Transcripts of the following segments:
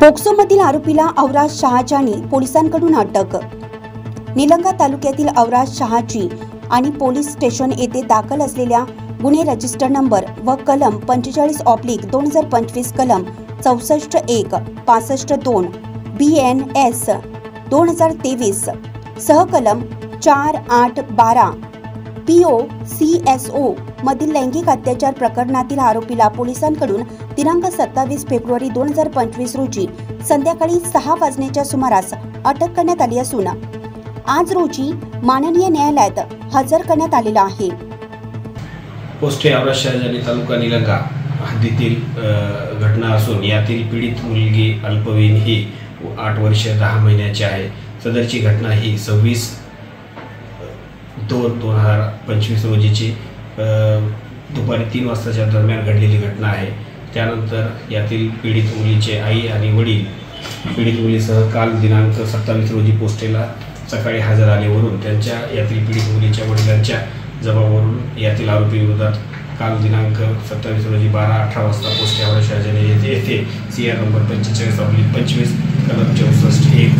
पोक्सोमधील आरोपीला अवराज शहाजानी पोलिसांकडून अटक। निलंगा तालुक्यातील अवराज शहाजी आणि पोलीस स्टेशन येथे दाखल असलेल्या गुन्हे रजिस्टर नंबर व कलम 45/2025 कलम 64(1) 65(2) BNS 2023 सह कलम 4(8)12 POCSO मधील लैंगिक अत्याचार प्रकरणातील आरोपीला पोलिसांकडून दिनांक 27 फेब्रुवारी 2025 रोजी संध्याकाळी 6 वाजण्याच्या सुमारास अटक करण्यात आली असून आज रोजी माननीय न्यायालयात हजर करण्यात आलेला आहे। पोस्टे अवराज शहाजानी तालुका निलंगा हद्दीतील घटना असून यातील पीडित मुलगी अल्पवयीन ही 8 वर्ष 10 महिन्याची आहे। सदरची घटना ही 26/2/2025 रोजीची दुपारी 3 वाजताच्या दरम्यान घडलेली घटना आहे। त्यानंतर यातील पीडित मुलीचे आई आणि वडील पीडित मुलीसह काल दिनांक 27 रोजी पोस्टेला सकाळी हजर आलेवरून त्यांच्या यातील पीडित मुलीच्या वडिलांच्या जबाबावरून यातील आरोपी विरोधात काल दिनांक 27 रोजी 12:18 वाजता पोस्टे अवराज शहाजानी येथे CR नंबर 45/25 कलम 64(1)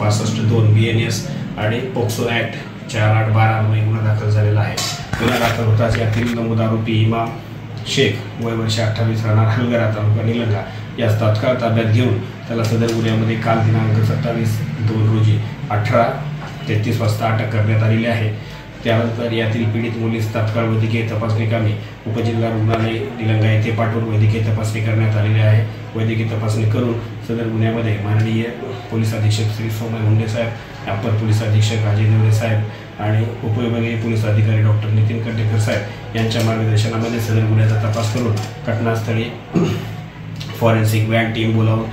65(2) BNS आणि पोक्सो ॲक्ट 4(8)12 अन्वये गुन्हा दाखल झालेला आहे। गुन्हा दाखल होताच यातील नमूद आरोपी इमाम शेख वय वर्ष 28 राहणार हलगरा तालुका निलंगा यास तात्काळ ताब्यात घेऊन त्याला सदर गुन्ह्यामध्ये काल दिनांक 27/2 रोजी 18:33 वाजता अटक करण्यात आलेली आहे। त्यानंतर यातील पीडित मुलीस तात्काळ वैद्यकीय तपासणी कामी उपजिल्हा रुग्णालय निलंगा येथे पाठवून वैद्यकीय तपासणी करण्यात आलेली आहे। वैद्यकीय तपासणी करून सदर गुन्ह्यामध्ये माननीय पोलीस अधीक्षक श्री सोमय मुंडे साहेब, अप्पर पोलीस अधीक्षक अजय देवरे साहेब आणि उपविभागीय पोलीस अधिकारी डॉक्टर नितीन कंडेकर साहेब यांच्या मार्गदर्शनामध्ये सदर गुन्ह्याचा तपास करून घटनास्थळी फॉरेन्सिक व्हॅन टीम बोलावून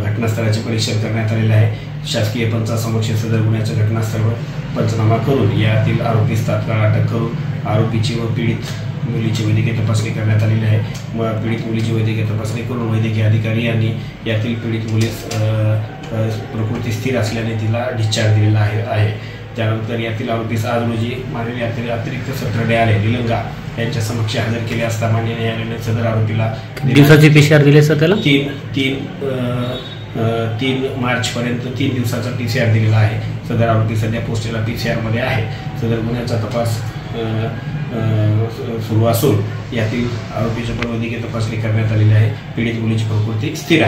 घटनास्थळाचे परीक्षण करण्यात आलेले आहे। शासकीय पंचासमक्ष सदर गुन्ह्याचं घटनास्थळावर पंचनामा करून यातील आरोपीस तात्काळ अटक करून आरोपीची व पीडित मुलीची वैद्यकीय तपासणी करण्यात आलेली आहे। व पीडित मुलीची वैद्यकीय तपासणी करून वैद्यकीय अधिकारी यांनी यातील पीडित मुलीस प्रकृती स्थिर असल्याने तिला डिस्चार्ज दिलेला आहे। त्यानंतर यातील आरोपीस आज रोजी माननीय अतिरिक्त सत्र न्यायालय निलंगा यांच्या समक्ष हजर केले असता माननीय न्यायालयाने सदर आरोपीला दिवसाची PCR दिले सर त्याला 3 मार्च पर्यंत 3 दिवसाचा PCR दिलेला आहे। सदर आरोपी सध्या पोस्टेला PCR मध्ये आहे। सदर गुन्ह्याचा तपास सुरू असून यातील आरोपीच्या पण वैद्यकीय तपासणी करण्यात आलेली आहे। पीडित मुलीची प्रकृती स्थिर आहे।